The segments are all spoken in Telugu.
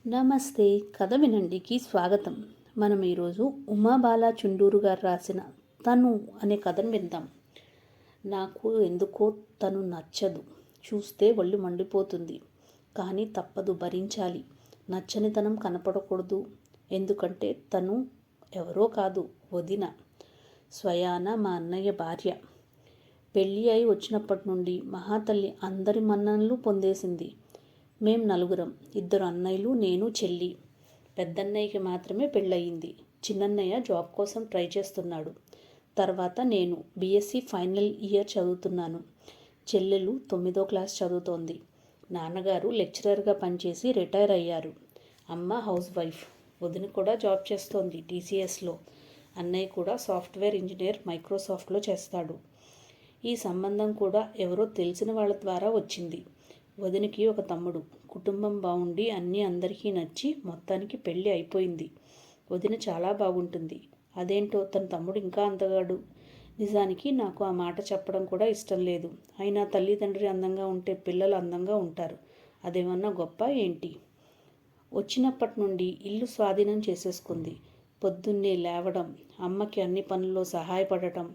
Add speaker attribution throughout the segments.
Speaker 1: నమస్తే. కథ వినండికి స్వాగతం. మనం ఈరోజు ఉమాబాల చుండూరు గారు రాసిన తను అనే కథను విందాం. నాకు ఎందుకో తను నచ్చదు. చూస్తే ఒళ్ళు మండిపోతుంది. కానీ తప్పదు, భరించాలి. నచ్చనితనం కనపడకూడదు. ఎందుకంటే తను ఎవరో కాదు, వదిన. స్వయాన మా అన్నయ్య భార్య. పెళ్ళి అయి వచ్చినప్పటి నుండి మహాతల్లి అందరి మన్ననలు పొందేసింది. మేం నలుగురం, 2 అన్నయ్యలు, నేను, చెల్లి. పెద్దన్నయ్యకి మాత్రమే పెళ్ళయింది. చిన్నన్నయ్య జాబ్ కోసం ట్రై చేస్తున్నాడు. తర్వాత నేను బీఎస్సీ ఫైనల్ ఇయర్ చదువుతున్నాను. చెల్లెలు 9వ క్లాస్ చదువుతోంది. నాన్నగారు లెక్చరర్గా పనిచేసి రిటైర్ అయ్యారు. అమ్మ హౌస్ వైఫ్. వదిన కూడా జాబ్ చేస్తోంది టీసీఎస్లో. అన్నయ్య కూడా సాఫ్ట్వేర్ ఇంజనీర్ మైక్రోసాఫ్ట్లో చేస్తాడు. ఈ సంబంధం కూడా ఎవరో తెలిసిన వాళ్ళ ద్వారా వచ్చింది. వదినకి ఒక తమ్ముడు. కుటుంబం బాగుండి అన్నీ అందరికీ నచ్చి మొత్తానికి పెళ్ళి అయిపోయింది. వదిన చాలా బాగుంటుంది. అదేంటో తన తమ్ముడు ఇంకా అందగాడు. నిజానికి నాకు ఆ మాట చెప్పడం కూడా ఇష్టం లేదు. అయినా తల్లిదండ్రి అందంగా ఉంటే పిల్లలు అందంగా ఉంటారు. అదేమన్నా గొప్ప ఏంటి? వచ్చినప్పటి నుండి ఇల్లు స్వాధీనం చేసేసుకుంది. పొద్దున్నే లేవడం, అమ్మకి అన్ని పనుల్లో సహాయపడటం,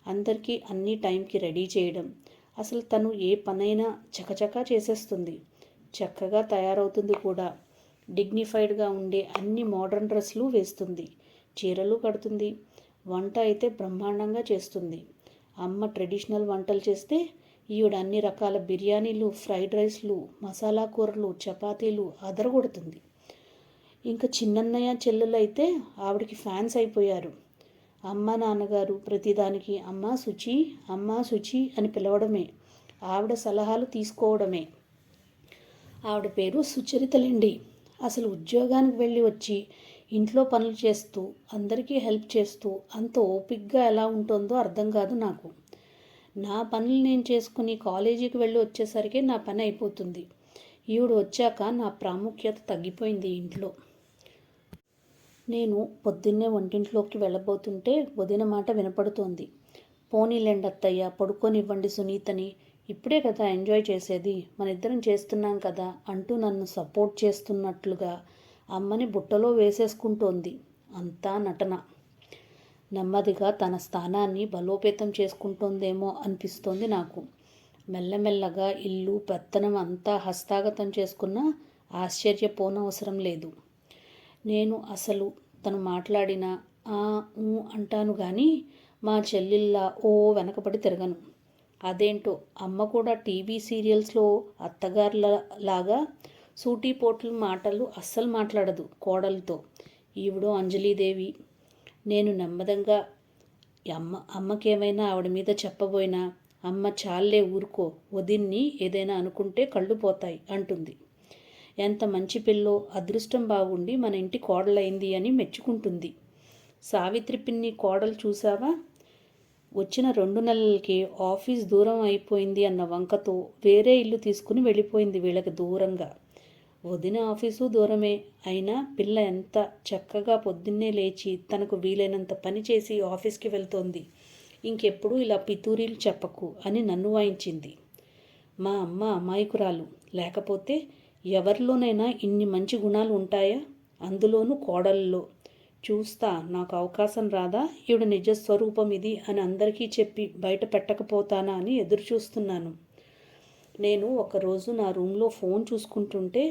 Speaker 1: అందరికీ అన్ని టైంకి రెడీ చేయడం. అసలు తను ఏ పనైనా చకచకా చేసేస్తుంది. చక్కగా తయారవుతుంది కూడా. డిగ్నిఫైడ్గా ఉండే అన్ని మోడర్న్ డ్రెస్లు వేస్తుంది. చీరలు కడుతుంది. వంట అయితే బ్రహ్మాండంగా చేస్తుంది. అమ్మ ట్రెడిషనల్ వంటలు చేస్తే ఈవిడ అన్ని రకాల బిర్యానీలు, ఫ్రైడ్ రైస్లు, మసాలా కూరలు, చపాతీలు అదరగొడుతుంది. ఇంకా చిన్నన్నయ్య చెల్లెలు అయితే ఆవిడకి ఫ్యాన్స్ అయిపోయారు. అమ్మ నాన్నగారు ప్రతిదానికి అమ్మా శుచి, అమ్మా శుచి అని పిలవడమే, ఆవిడ సలహాలు తీసుకోవడమే. ఆవిడ పేరు సుచరితలండి. అసలు ఉద్యోగానికి వెళ్ళి వచ్చి ఇంట్లో పనులు చేస్తూ అందరికీ హెల్ప్ చేస్తూ అంత ఓపిక్గా ఎలా ఉంటుందో అర్థం కాదు నాకు. నా పనులు నేను చేసుకుని కాలేజీకి వెళ్ళి వచ్చేసరికి నా పని అయిపోతుంది. ఈవిడ వచ్చాక నా ప్రాముఖ్యత తగ్గిపోయింది ఇంట్లో. నేను పొద్దున్నే వంటింట్లోకి వెళ్ళబోతుంటే వదిన మాట వినపడుతోంది. పోనీలేండి అత్తయ్య, పడుకోనివ్వండి సునీతని, ఇప్పుడే కదా ఎంజాయ్ చేసేది, మన ఇద్దరం చేస్తున్నాం కదా అంటూ నన్ను సపోర్ట్ చేస్తున్నట్లుగా అమ్మని బుట్టలో వేసేసుకుంటోంది. అంతా నటన. నెమ్మదిగా తన స్థానాన్ని బలోపేతం చేసుకుంటోందేమో అనిపిస్తోంది నాకు. మెల్లమెల్లగా ఇల్లు పెత్తనం అంతా హస్తగతం చేసుకున్నా ఆశ్చర్యపోనవసరం లేదు. నేను అసలు తను మాట్లాడినా ఆ ఊ అంటాను కానీ మా చెల్లిల్లా ఓ వెనకపడి తిరగను. అదేంటో అమ్మ కూడా టీవీ సీరియల్స్లో అత్తగారులాగా సూటిపోట్ల మాటలు అస్సలు మాట్లాడదు కోడలతో. ఈవిడో అంజలీదేవి. నేను నెమ్మదంగా అమ్మకేమైనా ఆవిడ మీద చెప్పబోయినా అమ్మ చాలే ఊరుకో, వదిన్ని ఏదైనా అనుకుంటే కళ్ళు పోతాయి అంటుంది. ఎంత మంచి పిల్లో, అదృష్టం బాగుండి మన ఇంటి కోడలైంది అని మెచ్చుకుంటుంది. సావిత్రి పిన్ని కోడలు చూసావా? వచ్చిన 2 నెలలకి ఆఫీస్ దూరం అయిపోయింది అన్న వంకతో వేరే ఇల్లు తీసుకుని వెళ్ళిపోయింది వీళ్ళకి దూరంగా. వదిన ఆఫీసు దూరమే అయినా పిల్ల ఎంత చక్కగా పొద్దున్నే లేచి తనకు వీలైనంత పని చేసి ఆఫీస్కి వెళ్తోంది. ఇంకెప్పుడు ఇలా పితూరీలు చెప్పకు అని నన్ను వాయించింది. మా అమ్మ అమాయకురాలు. లేకపోతే ఎవరిలోనైనా ఇన్ని మంచి గుణాలు ఉంటాయా? అందులోనూ కోడల్లో. చూస్తా, నాకు అవకాశం రాదా ఈవిడ నిజస్వరూపం ఇది అని అందరికీ చెప్పి బయట పెట్టకపోతానా అని ఎదురు చూస్తున్నాను. నేను ఒకరోజు నా రూమ్లో ఫోన్ చూసుకుంటుంటే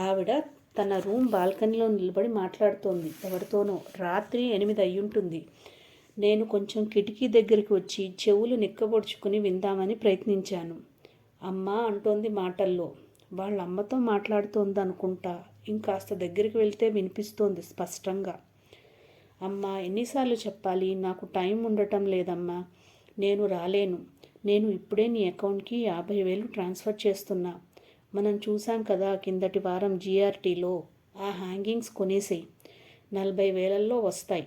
Speaker 1: ఆవిడ తన రూమ్ బాల్కనీలో నిలబడి మాట్లాడుతోంది ఎవరితోనో. రాత్రి 8 అయ్యుంటుంది. నేను కొంచెం కిటికీ దగ్గరికి వచ్చి చెవులు నిక్కబొడుచుకుని విందామని ప్రయత్నించాను. అమ్మా అంటోంది మాటల్లో. వాళ్ళ అమ్మతో మాట్లాడుతోంది అనుకుంటా. ఇంకాస్త దగ్గరికి వెళ్తే వినిపిస్తోంది స్పష్టంగా. అమ్మా, ఎన్నిసార్లు చెప్పాలి? నాకు టైం ఉండటం లేదమ్మా, నేను రాలేను. నేను ఇప్పుడే నీ అకౌంట్కి 50,000 ట్రాన్స్ఫర్ చేస్తున్నా. మనం చూసాం కదా కిందటి వారం జీఆర్టీలో. ఆ హ్యాంగింగ్స్ కొనేసేయి, 40,000లో వస్తాయి.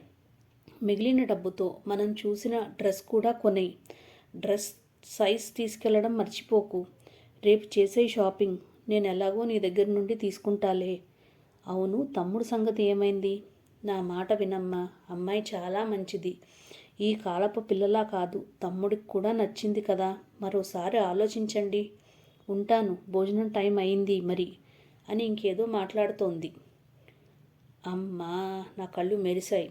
Speaker 1: మిగిలిన డబ్బుతో మనం చూసిన డ్రెస్ కూడా కొనేయి. డ్రెస్ సైజ్ తీసుకెళ్లడం మర్చిపోకు. రేపు చేసే షాపింగ్ నేను ఎలాగో నీ దగ్గర నుండి తీసుకుంటాలే. అవును, తమ్ముడు సంగతి ఏమైంది? నా మాట వినమ్మా, అమ్మాయి చాలా మంచిది. ఈ కాలపు పిల్లలా కాదు, తమ్ముడికి కూడా నచ్చింది కదా. మరోసారి ఆలోచించండి. ఉంటాను, భోజనం టైం అయింది మరి అని ఇంకేదో మాట్లాడుతోంది. అమ్మా, నా కళ్ళు మెరిశాయి.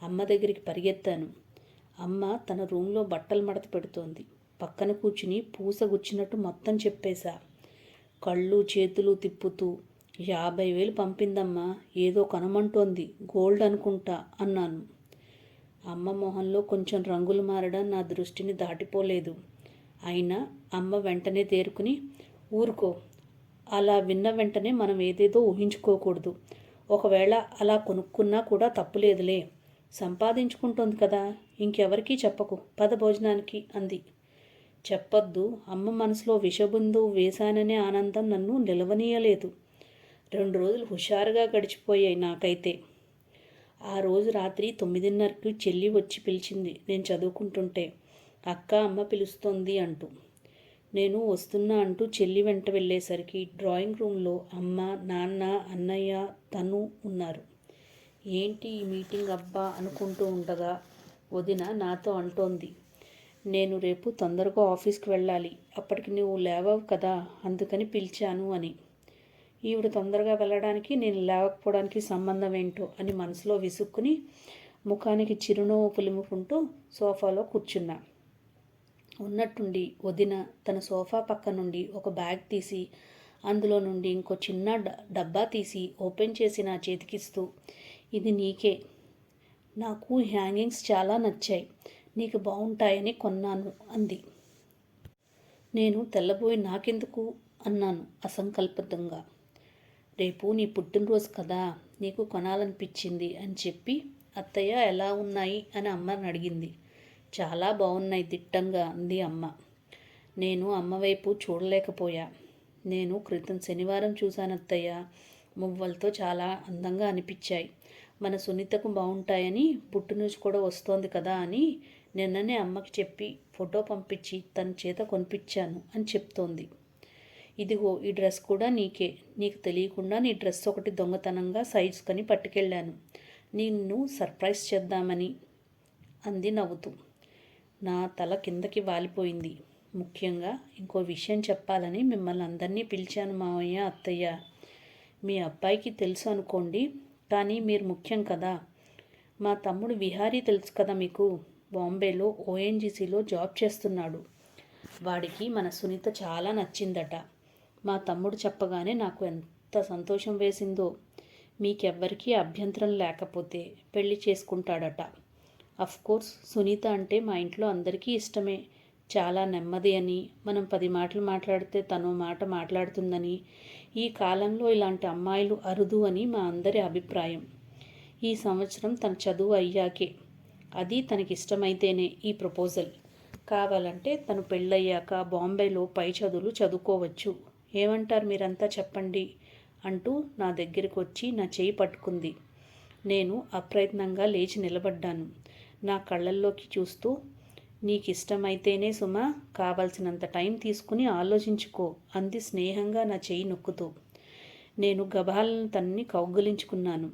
Speaker 1: అమ్మ దగ్గరికి పరిగెత్తాను. అమ్మ తన రూమ్లో బట్టలు మడత పెడుతోంది. పక్కన కూర్చుని పూసగుచ్చినట్టు మొత్తం చెప్పేశా. కళ్ళు చేతులు తిప్పుతూ, 50,000 పంపిందమ్మా, ఏదో కొనమంటోంది, గోల్డ్ అనుకుంటా అన్నాను. అమ్మ మొహంలో కొంచెం రంగులు మారడం నా దృష్టిని దాటిపోలేదు. అయినా అమ్మ వెంటనే తేరుకుని, ఊరుకో, అలా విన్న వెంటనే మనం ఏదేదో ఊహించుకోకూడదు. ఒకవేళ అలా కొనుక్కున్నా కూడా తప్పులేదులే, సంపాదించుకుంటోంది కదా, ఇంకెవరికీ చెప్పకు, పద భోజనానికి అంది. చెప్పొద్దు, అమ్మ మనసులో విషబిందువు వేశాననే ఆనందం నన్ను నిలవనీయలేదు. 2 రోజులు హుషారుగా గడిచిపోయాయి నాకైతే. ఆ రోజు రాత్రి 9:30కి చెల్లి వచ్చి పిలిచింది నేను చదువుకుంటుంటే. అక్క, అమ్మ పిలుస్తోంది అంటూ. నేను వస్తున్నా అంటూ చెల్లి వెంట వెళ్ళేసరికి డ్రాయింగ్ రూమ్లో అమ్మ, నాన్న, అన్నయ్య, తను ఉన్నారు. ఏంటి ఈ మీటింగ్ అబ్బా అనుకుంటూ ఉండగా వదిన నాతో అంటోంది, నేను రేపు తొందరగా ఆఫీస్కి వెళ్ళాలి, అప్పటికి నువ్వు లేవవు కదా, అందుకని పిలిచాను అని. ఈవిడ తొందరగా వెళ్ళడానికి నేను లేవకపోవడానికి సంబంధం ఏంటో అని మనసులో విసుక్కుని ముఖానికి చిరునవ్వు పులుముకుంటూ సోఫాలో కూర్చున్నా. ఉన్నట్టుండి వదిన తన సోఫా పక్క నుండి ఒక బ్యాగ్ తీసి అందులో నుండి ఇంకో చిన్న డబ్బా తీసి ఓపెన్ చేసి నా చేతికిస్తూ, ఇది నీకే, నాకు హ్యాంగింగ్స్ చాలా నచ్చాయి, నీకు బాగుంటాయని కొన్నాను అంది. నేను తెల్లబోయి నాకెందుకు అన్నాను అసంకల్పితంగా. రేపు నీ పుట్టినరోజు కదా, నీకు కొనాలనిపించింది అని చెప్పి అత్తయ్య ఎలా ఉన్నాయి అని అమ్మని అడిగింది. చాలా బాగున్నాయి దిట్టంగా అంది అమ్మ. నేను అమ్మ వైపు చూడలేకపోయా. నేను క్రితం శనివారం చూశాను అత్తయ్య, మువ్వలతో చాలా అందంగా అనిపించాయి, మన సునీతకు బాగుంటాయని, పుట్టినరోజు కూడా వస్తోంది కదా అని నిన్ననే అమ్మకి చెప్పి ఫోటో పంపించి తన చేత కొనిపించాను అని చెప్తోంది. ఇదిగో ఈ డ్రెస్ కూడా నీకే, నీకు తెలియకుండా నీ డ్రెస్ ఒకటి దొంగతనంగా సైజు కని పట్టుకెళ్ళాను, నిన్ను సర్ప్రైజ్ చేద్దామని అంది నవ్వుతూ. నా తల కిందకి వాలిపోయింది. ముఖ్యంగా ఇంకో విషయం చెప్పాలని మిమ్మల్ని అందరినీ పిలిచాను మావయ్య, అత్తయ్య. మీ అబ్బాయికి తెలుసు అనుకోండి, కానీ మీరు ముఖ్యం కదా. మా తమ్ముడు విహారీ తెలుసు కదా మీకు, బాంబేలో ఓఎన్జీసీలో జాబ్ చేస్తున్నాడు. వాడికి మన సునీత చాలా నచ్చిందట. మా తమ్ముడు చెప్పగానే నాకు ఎంత సంతోషం వేసిందో. మీకెవ్వరికీ అభ్యంతరం లేకపోతే పెళ్లి చేసుకుంటాడట. అఫ్కోర్స్ సునీత అంటే మా ఇంట్లో అందరికీ ఇష్టమే, చాలా నెమ్మది అని, మనం 10 మాటలు మాట్లాడితే తను మాట మాట్లాడుతుందని, ఈ కాలంలో ఇలాంటి అమ్మాయిలు అరుదు అని మా అందరి అభిప్రాయం. ఈ సంవత్సరం తన చదువు అయ్యాకే, అది తనకిష్టమైతేనే ఈ ప్రపోజల్. కావాలంటే తను పెళ్ళయ్యాక బాంబేలో పై చదువులు చదువుకోవచ్చు. ఏమంటారు మీరంతా చెప్పండి అంటూ నా దగ్గరికి వచ్చి నా చేయి పట్టుకుంది. నేను అప్రయత్నంగా లేచి నిలబడ్డాను. నా కళ్ళల్లోకి చూస్తూ, నీకిష్టమైతేనే సుమా, కావాల్సినంత టైం తీసుకుని ఆలోచించుకో అంది స్నేహంగా నా చేయి నొక్కుతూ. నేను గబాలను తన్ని కౌగిలించుకున్నాను.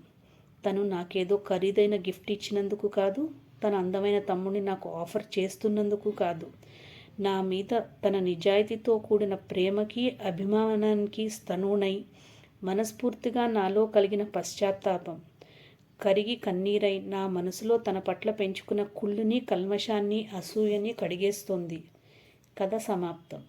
Speaker 1: తను నాకేదో ఖరీదైన గిఫ్ట్ ఇచ్చినందుకు కాదు, తన అందమైన తమ్ముడిని నాకు ఆఫర్ చేస్తున్నందుకు కాదు, నా మీద తన నిజాయితీతో కూడిన ప్రేమకి అభిమానానికి స్తనువునై మనస్ఫూర్తిగా నాలో కలిగిన పశ్చాత్తాపం కరిగి కన్నీరై నా మనసులో తన పట్ల పెంచుకున్న కుళ్ళుని, కల్మషాన్ని, అసూయని కడిగేస్తోంది. కథ సమాప్తం.